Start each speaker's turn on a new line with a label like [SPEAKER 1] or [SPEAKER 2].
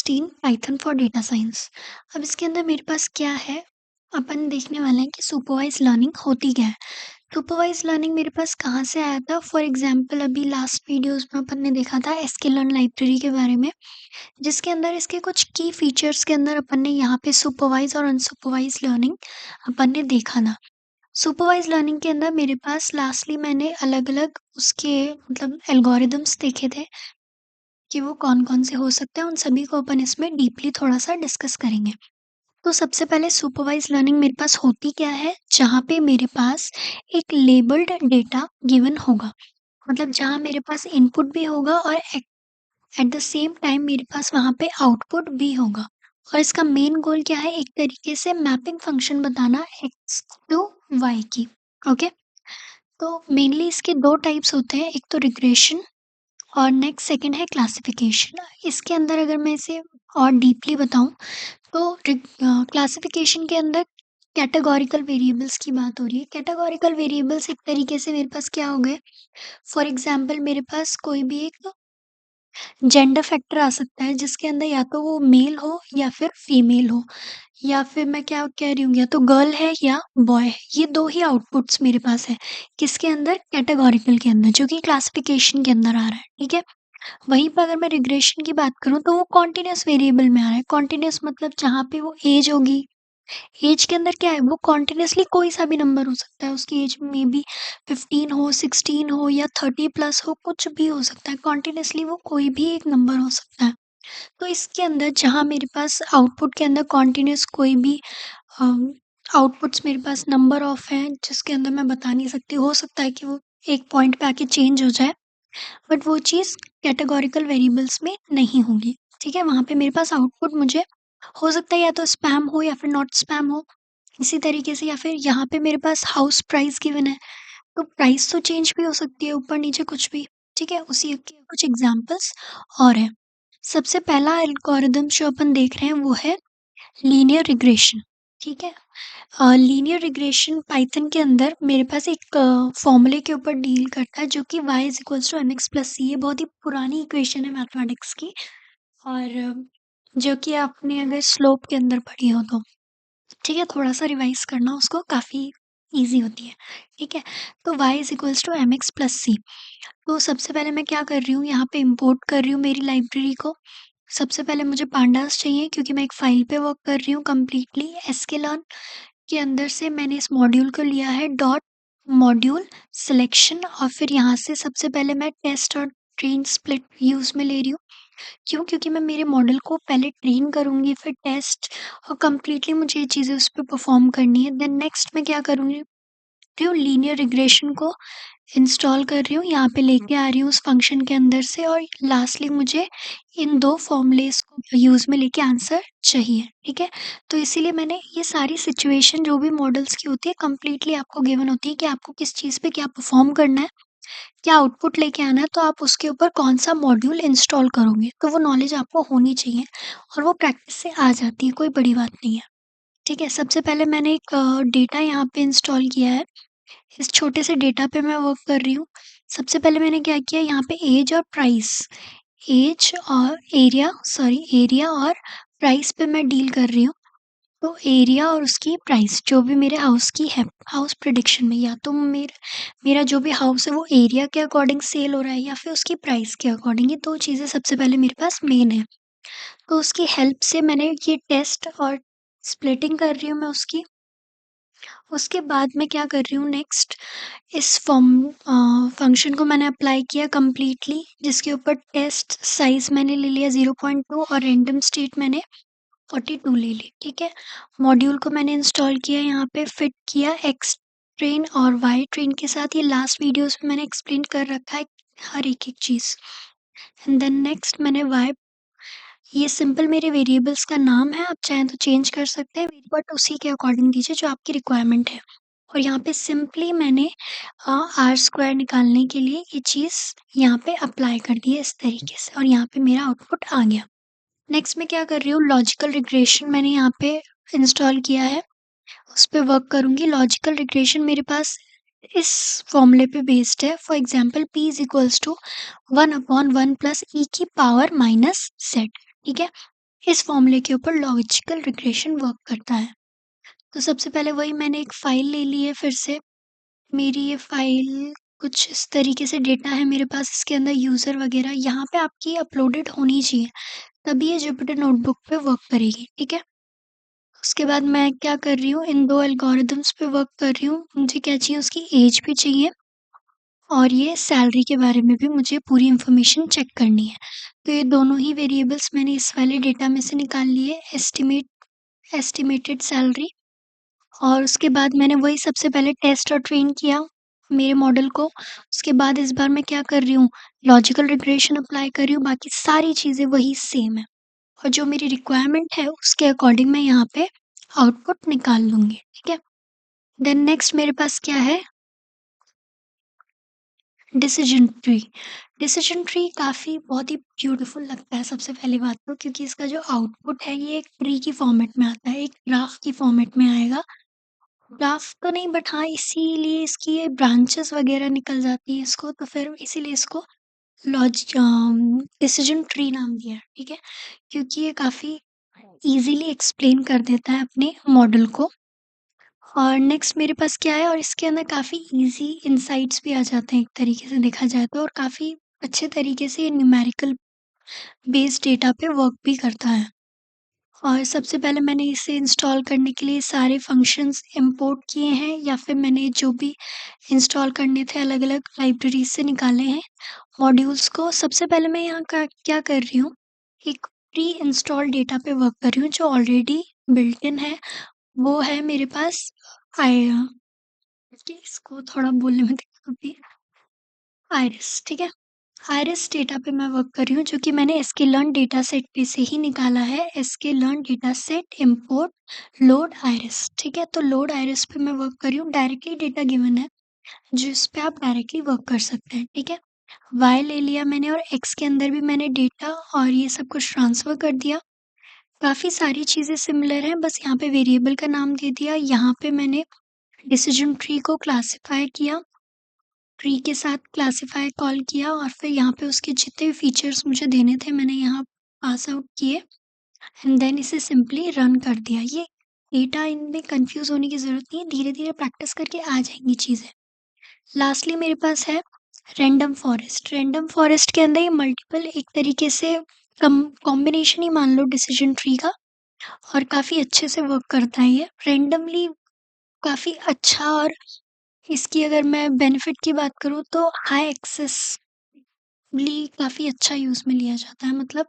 [SPEAKER 1] 16 Python for data science. अब इसके अंदर मेरे पास क्या है, अपन देखने वाले हैं कि सुपरवाइज लर्निंग होती क्या है। सुपरवाइज लर्निंग मेरे पास कहाँ से आया था? फॉर एग्जांपल अभी लास्ट वीडियोस में अपन ने देखा था sklearn लाइब्रेरी के बारे में, जिसके अंदर इसके कुछ की फीचर्स के अंदर अपन ने यहाँ पे सुपरवाइज और अनसुपरवाइज लर्निंग अपन ने देखा ना। सुपरवाइज लर्निंग के अंदर मेरे पास लास्टली मैंने अलग अलग उसके मतलब एल्गोरिदम्स देखे थे कि वो कौन-कौन से हो सकते हैं, उन सभी को अपन इसमें डीपली थोड़ा-सा डिस्कस करेंगे। तो सबसे पहले सुपरवाइज़ लर्निंग मेरे पास होती क्या है, जहाँ पे मेरे पास एक लेबल्ड डेटा गिवन होगा। मतलब जहाँ मेरे पास इनपुट भी होगा और एट द सेम टाइम मेरे पास वहाँ पे आउटपुट भी होगा। और इसका मेन गोल क्या है, एक तरीके से मैपिंग फंक्शन बताना एक्स टू वाई की। ओके? तो मेनली इसके 2 टाइप्स होते हैं, एक तो रिग्रेशन और नेक्स्ट सेकंड है क्लासिफिकेशन। इसके अंदर अगर मैं इसे और डीपली बताऊँ तो क्लासिफिकेशन के अंदर कैटेगोरिकल वेरिएबल्स की बात हो रही है। कैटेगोरिकल वेरिएबल्स एक तरीके से मेरे पास क्या हो गए, फॉर एग्ज़ाम्पल मेरे पास कोई भी एक जेंडर फैक्टर आ सकता है जिसके अंदर या तो वो मेल हो या फिर फीमेल हो, या फिर मैं क्या कह रही हूँ, या तो गर्ल है या बॉय है। ये 2 ही आउटपुट्स मेरे पास है। किसके अंदर? कैटेगोरिकल के अंदर, जो कि क्लासिफिकेशन के अंदर आ रहा है, ठीक है? वहीं पे अगर मैं रिग्रेशन की बात करूँ तो वो कॉन्टिन्यूअस वेरिएबल में आ रहा है। कॉन्टिन्यूअस मतलब जहाँ पे वो एज होगी, एज के अंदर क्या है, वो कॉन्टिन्यूअसली कोई सा भी नंबर हो सकता है। उसकी एज मे बी 15 हो, 16 हो या 30 प्लस हो, कुछ भी हो सकता है। कॉन्टिन्यूअसली वो कोई भी एक नंबर हो सकता है। तो इसके अंदर जहाँ मेरे पास आउटपुट के अंदर कॉन्टिन्यूअस कोई भी आउटपुट्स मेरे पास नंबर ऑफ हैं, जिसके अंदर मैं बता नहीं सकती, हो सकता है कि वो एक पॉइंट पे आके चेंज हो जाए, बट वो चीज़ कैटेगोरिकल वेरिएबल्स में नहीं होगी, ठीक है? वहाँ पे मेरे पास आउटपुट मुझे हो सकता है या तो स्पैम हो या फिर नॉट स्पैम हो, इसी तरीके से। या फिर यहाँ पे मेरे पास हाउस प्राइस गिवन है, तो प्राइस तो चेंज भी हो सकती है, ऊपर-नीचे कुछ भी, ठीक है? उसी के कुछ एग्ज़ाम्पल्स और हैं। सबसे पहला एल्गोरिदम जो अपन देख रहे हैं वो है लीनियर रिग्रेशन, ठीक है? लीनियर रिग्रेशन पाइथन के अंदर मेरे पास एक फॉर्मूले के ऊपर डील करता है, जो कि y is equals to mx plus c। ये बहुत ही पुरानी इक्वेशन है मैथमेटिक्स की, और जो कि आपने अगर स्लोप के अंदर पढ़ी हो तो, ठीक है? थोड़ा-सा रिवाइज़ करना उसको, काफ़ी ईज़ी होती है, ठीक है? तो y is equals to mx plus c। तो सबसे पहले मैं क्या कर रही हूँ, यहाँ पे इम्पोर्ट कर रही हूँ मेरी लाइब्रेरी को। सबसे पहले मुझे पांडास चाहिए क्योंकि मैं एक फ़ाइल पे वर्क कर रही हूँ कंप्लीटली। sklearn के अंदर से मैंने इस मॉड्यूल को लिया है डॉट मॉड्यूल सिलेक्शन, और फिर यहाँ से सबसे पहले मैं टेस्ट और ट्रेन स्प्लिट यूज़ में ले रही हूँ। क्यों? क्योंकि मैं मेरे मॉडल को पहले ट्रेन करूँगी, फिर टेस्ट, और कंप्लीटली मुझे ये चीज़ें उस पे परफ़ॉर्म करनी है। देन नेक्स्ट मैं क्या करूँगी, लीनियर रिग्रेशन को इंस्टॉल कर रही हूँ, यहाँ पे लेके आ रही हूँ उस फंक्शन के अंदर से, और लास्टली मुझे इन 2 फॉर्मूलेस को यूज़ में लेके आंसर चाहिए, ठीक है? तो इसीलिए मैंने ये सारी सिचुएशन जो भी मॉडल्स की होती है कंप्लीटली आपको गिवन होती है कि आपको किस चीज़ पे क्या परफ़ॉर्म करना है, क्या आउटपुट लेके आना है, तो आप उसके ऊपर कौन-सा मॉड्यूल इंस्टॉल करोगे। तो वो नॉलेज आपको होनी चाहिए, और वो प्रैक्टिस से आ जाती है, कोई बड़ी बात नहीं है, ठीक है? सबसे पहले मैंने एक डेटा यहाँ पे इंस्टॉल किया है। इस छोटे से डेटा पे मैं वर्क कर रही हूँ। सबसे पहले मैंने क्या किया, यहाँ पे ऐज और प्राइस, ऐज और एरिया और प्राइस पे मैं डील कर रही हूँ। तो एरिया और उसकी प्राइस जो भी मेरे हाउस की है, हाउस प्रेडिक्शन में, या तो मेरा जो भी हाउस है वो एरिया के अकॉर्डिंग सेल हो रहा है या फिर उसकी प्राइस के अकॉर्डिंग। ये 2 चीज़ें सबसे पहले मेरे पास मेन है। तो उसकी हेल्प से मैंने ये टेस्ट और स्प्लिटिंग कर रही हूँ मैं उसकी। उसके बाद मैं क्या कर रही हूँ नेक्स्ट, इस फंक्शन को मैंने अप्लाई किया कंप्लीटली, जिसके ऊपर टेस्ट साइज़ मैंने ले लिया 0.2 और रैंडम स्टेट मैंने 42 ले ली, ठीक है? मॉड्यूल को मैंने इंस्टॉल किया, यहाँ पे फिट किया एक्स ट्रेन और वाई ट्रेन के साथ। ये लास्ट वीडियोस में मैंने एक्सप्लेन कर रखा है हर एक चीज़। एंड देन नेक्स्ट मैंने वाई, ये सिंपल मेरे वेरिएबल्स का नाम है, आप चाहें तो चेंज कर सकते हैं, बट उसी के अकॉर्डिंग दीजिए जो आपकी रिक्वायरमेंट है। और यहाँ पे सिंपली मैंने आर स्क्वायर निकालने के लिए ये चीज़ यहाँ पे अप्लाई कर दी है इस तरीके से, और यहाँ पे मेरा आउटपुट आ गया। नेक्स्ट मैं क्या कर रही हूँ, लॉजिकल रिग्रेशन मैंने यहाँ पे इंस्टॉल किया है, उस पे वर्क करूँगी। लॉजिकल रिग्रेशन मेरे पास इस फॉर्मूले पे बेस्ड है। फॉर एग्जांपल p = 1/1 + e की पावर माइनस z, ठीक है? इस फ़ॉर्मूले के ऊपर लॉजिकल रिग्रेशन वर्क करता है। तो सबसे पहले वही मैंने एक फ़ाइल ले ली है फिर से। मेरी ये फ़ाइल कुछ इस तरीके से डेटा है मेरे पास, इसके अंदर यूज़र वग़ैरह यहाँ पे आपकी अपलोडेड होनी चाहिए, तभी ये जुपिटर नोटबुक पे वर्क करेगी, ठीक है? उसके बाद मैं क्या कर रही हूँ, इन 2 एल्गोरिदम्स पे वर्क कर रही हूँ। मुझे क्या चाहिए, उसकी ऐज भी चाहिए और ये सैलरी के बारे में भी मुझे पूरी इन्फॉर्मेशन चेक करनी है। तो ये दोनों ही वेरिएबल्स मैंने इस वाले डेटा में से निकाल लिए, एस्टिमेटेड सैलरी। और उसके बाद मैंने वही सबसे पहले टेस्ट और ट्रेन किया मेरे मॉडल को। उसके बाद इस बार मैं क्या कर रही हूँ, लॉजिकल रिग्रेशन अप्लाई कर रही हूँ, बाकी सारी चीज़ें वही सेम है। और जो मेरी रिक्वायरमेंट है उसके अकॉर्डिंग मैं यहाँ पे आउटपुट निकाल लूँगी, ठीक है? देन नेक्स्ट मेरे पास क्या है, डिसीजन ट्री। डिसीजन ट्री काफ़ी बहुत ही ब्यूटीफुल लगता है सबसे पहली बात तो, क्योंकि इसका जो आउटपुट है ये एक ट्री की फॉर्मेट में आता है, एक ग्राफ की फॉर्मेट में आएगा। ग्राफ तो नहीं, बट हाँ, इसीलिए इसकी ये ब्रांचेस वगैरह निकल जाती है इसको, तो फिर इसीलिए इसको डिसीजन ट्री नाम दिया है, ठीक है? क्योंकि ये काफ़ी ईज़िली एक्सप्लेन कर देता है अपने मॉडल को। और नेक्स्ट मेरे पास क्या है, और इसके अंदर काफ़ी ईज़ी इनसाइट्स भी आ जाते हैं एक तरीके से देखा जाए तो, और काफ़ी अच्छे तरीके से ये न्यूमेरिकल बेस्ड डेटा पे वर्क भी करता है। और सबसे पहले मैंने इसे इंस्टॉल करने के लिए सारे फंक्शंस इंपोर्ट किए हैं, या फिर मैंने जो भी इंस्टॉल करने थे अलग-अलग लाइब्रेरीज़ से निकाले हैं मॉड्यूल्स को। सबसे पहले मैं यहाँ का क्या कर रही हूँ, एक प्री इंस्टॉल डेटा पे वर्क कर रही हूँ जो ऑलरेडी बिल्ट इन है। वो है मेरे पास आई कि इसको थोड़ा बोलने में दिक्कत होती है, आइरिस, ठीक है? आइरिस डेटा पे मैं वर्क कर रही हूँ, जो कि मैंने sklearn डेटा सेट पे से ही निकाला है। sklearn data set import load iris, ठीक है? तो लोड आइरिस पे मैं वर्क कर रही हूँ, डायरेक्टली डेटा गिवन है जिस पे आप डायरेक्टली वर्क कर सकते हैं, ठीक है? वाई ले लिया मैंने, और एक्स के अंदर भी मैंने डेटा और ये सब कुछ ट्रांसफ़र कर दिया। काफ़ी सारी चीज़ें सिमिलर हैं, बस यहाँ पे वेरिएबल का नाम दे दिया। यहाँ पे मैंने डिसीजन ट्री को क्लासिफ़ाई किया, ट्री के साथ क्लासिफ़ाई कॉल किया, और फिर यहाँ पे उसके जितने भी फीचर्स मुझे देने थे मैंने यहाँ पास आउट किए, एंड देन इसे सिंपली रन कर दिया। ये डेटा इनमें कन्फ्यूज़ होने की ज़रूरत नहीं है, धीरे-धीरे प्रैक्टिस करके आ जाएँगी चीज़ें। लास्टली मेरे पास है रैंडम फॉरेस्ट। रैंडम फॉरेस्ट के अंदर ये मल्टीपल एक तरीके से कॉम्बिनेशन ही मान लो डिसीजन ट्री का, और काफ़ी अच्छे से वर्क करता है ये रैंडमली, काफ़ी अच्छा। और इसकी अगर मैं बेनिफिट की बात करूँ तो हाई एक्सेसली काफ़ी अच्छा यूज़ में लिया जाता है, मतलब